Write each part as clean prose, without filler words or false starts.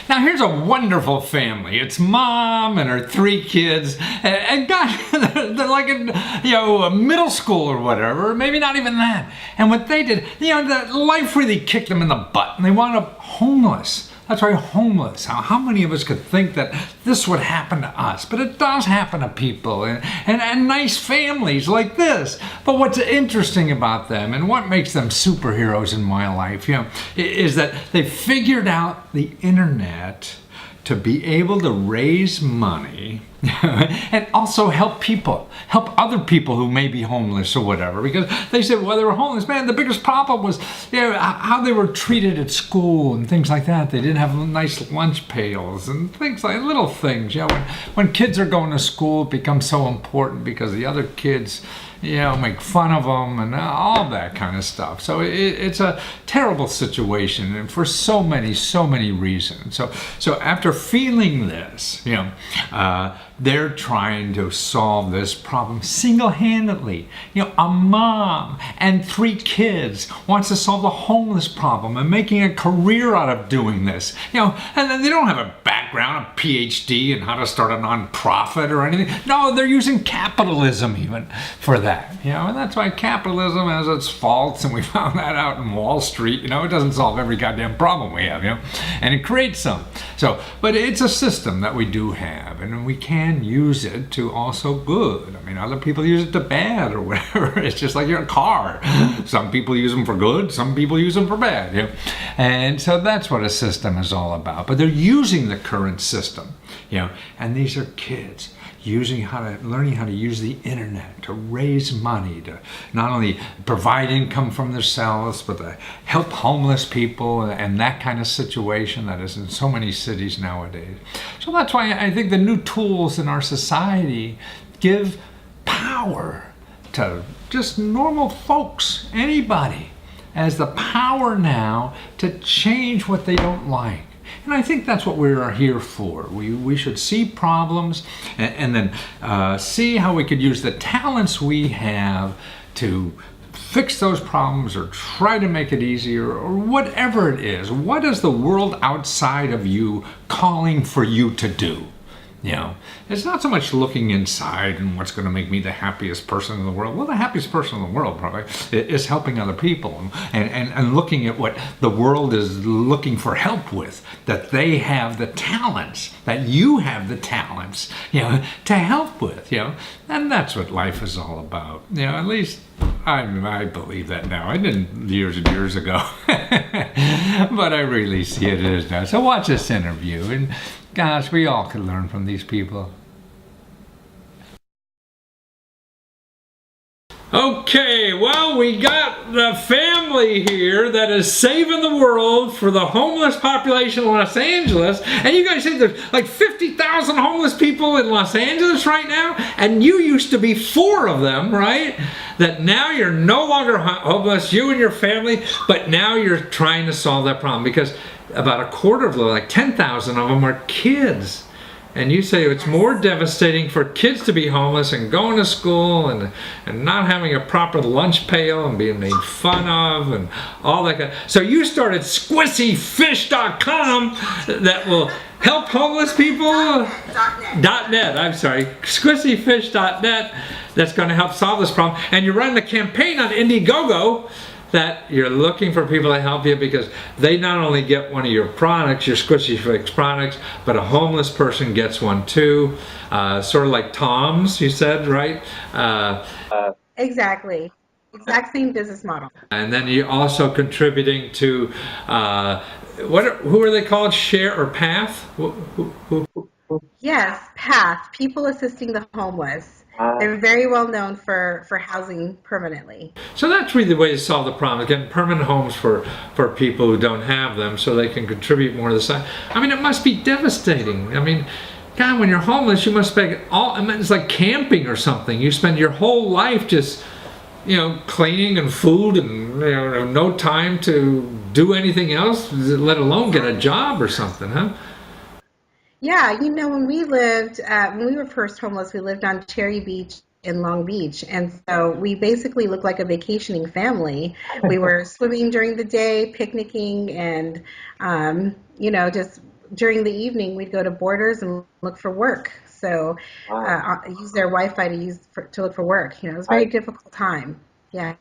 Now here's a wonderful family. It's mom and her 3 kids, and God, they're like in middle school or whatever, or maybe not even that. And what they did, the life really kicked them in the butt, and they wound up homeless. That's right, homeless. How many of us could think that this would happen to us? But it does happen to people and nice families like this. But what's interesting about them and what makes them superheroes in my life, is that they figured out the internet to be able to raise money and also help other people who may be homeless or whatever. Because they said, well, they were homeless. Man, the biggest problem was how they were treated at school and things like that. They didn't have nice lunch pails and things like little things. When kids are going to school, it becomes so important because the other kids make fun of them and all that kind of stuff. So it's a terrible situation, and for so many reasons. So after feeling this, they're trying to solve this problem single-handedly. A mom and 3 kids wants to solve the homeless problem and making a career out of doing this. And then they don't have a background, a PhD in how to start a nonprofit or anything. No, they're using capitalism even for that. And that's why capitalism has its faults, and we found that out in Wall Street. It doesn't solve every goddamn problem we have, and it creates some. But it's a system that we do have, and we can use it to also good. Other people use it to bad or whatever. It's just like your car. Some people use them for good, some people use them for bad. And so that's what a system is all about. But they're using the current system, and these are kids learning how to use the internet to raise money, to not only provide income from themselves, but to help homeless people and that kind of situation that is in so many cities nowadays. So that's why I think the new tools in our society give power to just normal folks, anybody, as the power now to change what they don't like. And I think that's what we are here for. We should see problems and then see how we could use the talents we have to fix those problems or try to make it easier or whatever it is. What is the world outside of you calling for you to do? It's not so much looking inside and what's going to make me the happiest person in the world. Well, the happiest person in the world probably is helping other people and looking at what the world is looking for help with, that they have the talents, that you have the talents, to help with, and that's what life is all about. At least I believe that now. I didn't years and years ago, but I really see it as now. So watch this interview, and gosh, we all could learn from these people. Okay, well, we got the family here that is saving the world for the homeless population in Los Angeles. And you guys say there's like 50,000 homeless people in Los Angeles right now? And you used to be 4 of them, right? That now you're no longer homeless, you and your family, but now you're trying to solve that problem because about a quarter of them, like 10,000 of them, are kids. And you say it's more devastating for kids to be homeless and going to school and not having a proper lunch pail and being made fun of and all that kind of. So you started squissyfish.com that will help homeless people. .net. I'm sorry, squissyfish.net. That's going to help solve this problem. And you're running a campaign on Indiegogo that you're looking for people to help you because they not only get one of your products, your Squishy Fix products, but a homeless person gets one too. Sort of like Tom's, you said, right? Exactly. Exact same business model. And then you're also contributing to, who are they called? Share or Path? Who? Yes, Path, People Assisting the Homeless. They're very well known for housing permanently. So that's really the way to solve the problem, getting permanent homes for people who don't have them so they can contribute more to the society. It must be devastating. God, when you're homeless, you must spend it's like camping or something. You spend your whole life just, cleaning and food and, no time to do anything else, let alone get a job or something, huh? Yeah, when we were first homeless, we lived on Cherry Beach in Long Beach. And so we basically looked like a vacationing family. We were swimming during the day, picnicking, and, just during the evening, we'd go to Borders and look for work. So use their Wi-Fi to look for work. You know, it was a very I difficult time. Yeah.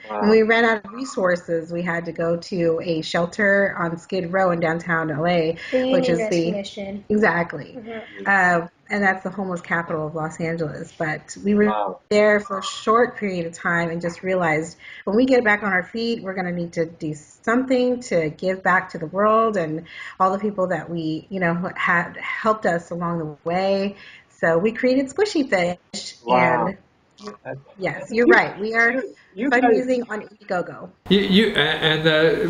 When Wow. we ran out of resources, we had to go to a shelter on Skid Row in downtown LA, The which Union is Rescue Mission. exactly, Mhm. and that's the homeless capital of Los Angeles. But we were Wow. there for a short period of time and just realized when we get back on our feet, we're going to need to do something to give back to the world and all the people that we, had helped us along the way. So we created Squishy Fish, Wow. and That- yes, you're You, right. We are you guys, fundraising on Indiegogo. You and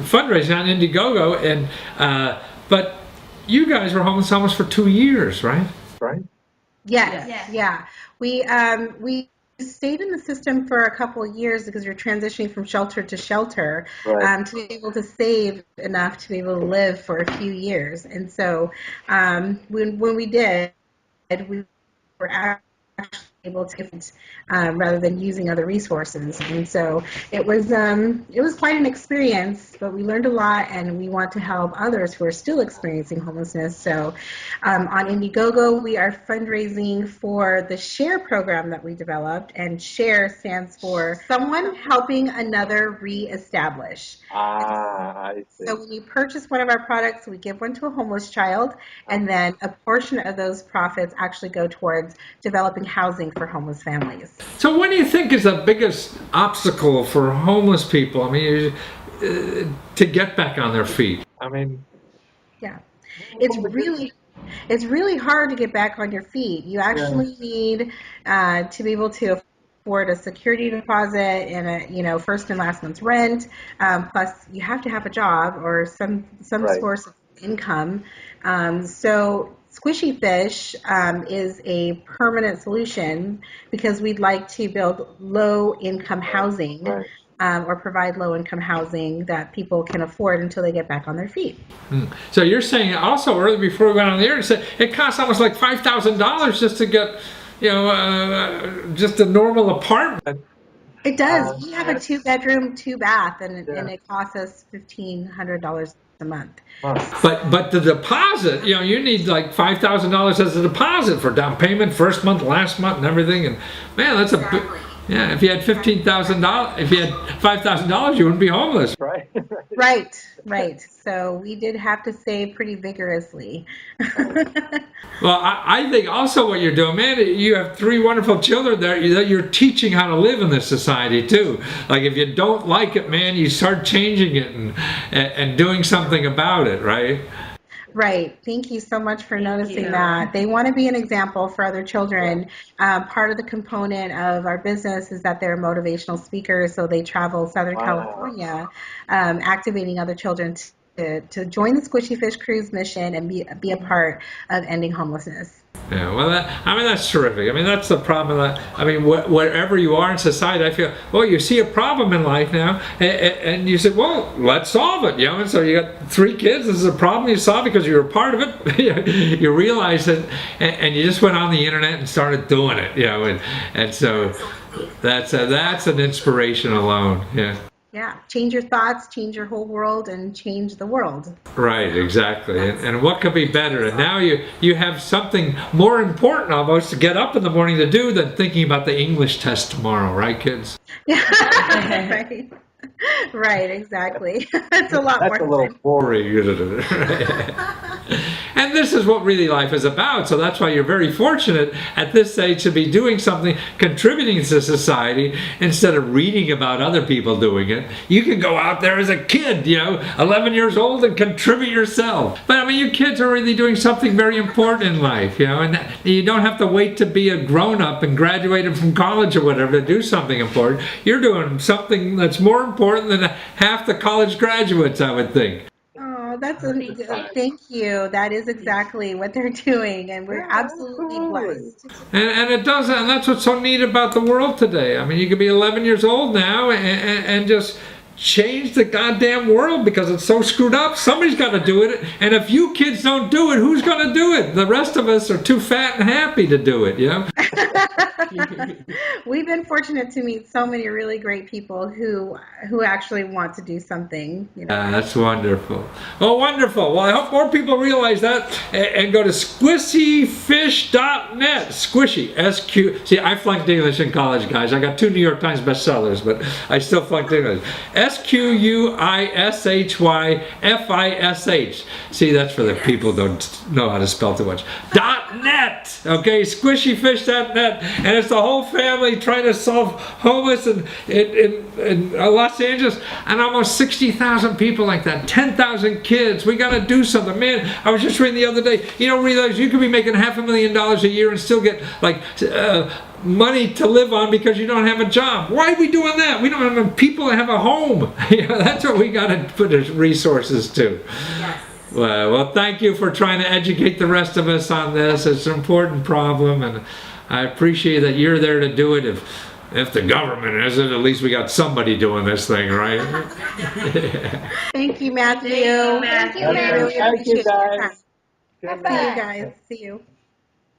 fundraising on Indiegogo, and but you guys were homeless almost for 2 years, right? right? Yes, Yes. yeah. We stayed in the system for a couple of years because we were transitioning from shelter to shelter, Right. to be able to save enough to be able to live for a few years. And so when we did, we were actually able to rather than using other resources. And so it was quite an experience, but we learned a lot, and we want to help others who are still experiencing homelessness. So on Indiegogo, we are fundraising for the SHARE program that we developed, and SHARE stands for Someone Helping Another Reestablish. I see. So when you purchase one of our products, we give one to a homeless child, and then a portion of those profits actually go towards developing housing for homeless families. So, what do you think is the biggest obstacle for homeless people? I mean, to get back on their feet. I mean, Yeah, it's really hard to get back on your feet. You yeah, actually need to be able to afford a security deposit and first and last month's rent. Plus, you have to have a job or some right, source of income. So Squishy Fish is a permanent solution because we'd like to build low income housing, right. or provide low income housing that people can afford until they get back on their feet. So you're saying also earlier before we went on the air, you said it costs almost like $5,000 just to get, just a normal apartment. It does. We have a That's, 2-bedroom, 2-bath, and yeah. it costs us $1,500 a month. Huh. But the deposit, you need like $5,000 as a deposit for down payment, first month, last month, and everything. And man, that's a big. Yeah, if you had $15,000, if you had $5,000, you wouldn't be homeless. Right. Right. So we did have to save pretty vigorously. Well, I think also what you're doing, man, you have 3 wonderful children there that you're teaching how to live in this society too. Like if you don't like it, man, you start changing it and doing something about it, right? Right. Thank you so much for noticing that. They want to be an example for other children. Part of the component of our business is that they're motivational speakers, so they travel Southern Wow. California, activating other children to join the Squishy Fish Cruise mission and be a part of ending homelessness. Yeah, well, that's terrific. I mean, that's the problem. Wherever you are in society, I feel, well, you see a problem in life now, and you say, well, let's solve it. And so you got 3 kids. This is a problem you solved because you were part of it. You realized it, and you just went on the internet and started doing it. And so that's an inspiration alone. Yeah. Yeah, change your thoughts, change your whole world, and change the world. Right, exactly. And what could be better? And now you have something more important almost to get up in the morning to do than thinking about the English test tomorrow, right, kids? Right. Right, exactly. It's a lot That's more a little fun. boring. And this is what really life is about. So that's why you're very fortunate at this age to be doing something, contributing to society instead of reading about other people doing it. You can go out there as a kid, 11 years old and contribute yourself. But I mean, you kids are really doing something very important in life, and you don't have to wait to be a grown-up and graduated from college or whatever to do something important. You're doing something that's more important than half the college graduates, I would think. Oh, thank you. That is exactly what they're doing, and we're absolutely blessed. And it does, and that's what's so neat about the world today. I mean, you could be 11 years old now and just change the goddamn world because it's so screwed up. Somebody's got to do it. And if you kids don't do it, who's going to do it? The rest of us are too fat and happy to do it, yeah? We've been fortunate to meet so many really great people who actually want to do something. You know. That's wonderful. Oh, wonderful. Well, I hope more people realize that and go to squishyfish.net. Squishy, S-Q. See, I flunked English in college, guys. I got 2 New York Times bestsellers, but I still flunked English. SQUISHYFISH. See, that's for the people who don't know how to spell too much. .net. Okay, squishyfish.net. And it's the whole family trying to solve homeless in Los Angeles, and almost 60,000 people like that, 10,000 kids. We got to do something, man. I was just reading the other day. You don't realize you could be making $500,000 a year and still get like money to live on because you don't have a job. Why are we doing that? We don't have enough people to have a home. You know, that's what we got to put resources to. Yes. Well, thank you for trying to educate the rest of us on this. It's an important problem, and I appreciate that you're there to do it. If the government isn't, at least we got somebody doing this thing, right? Thank you, Matthew. Thank you, Matthew. I really Thank you, appreciate your guys. time. Good See you night. guys. See you.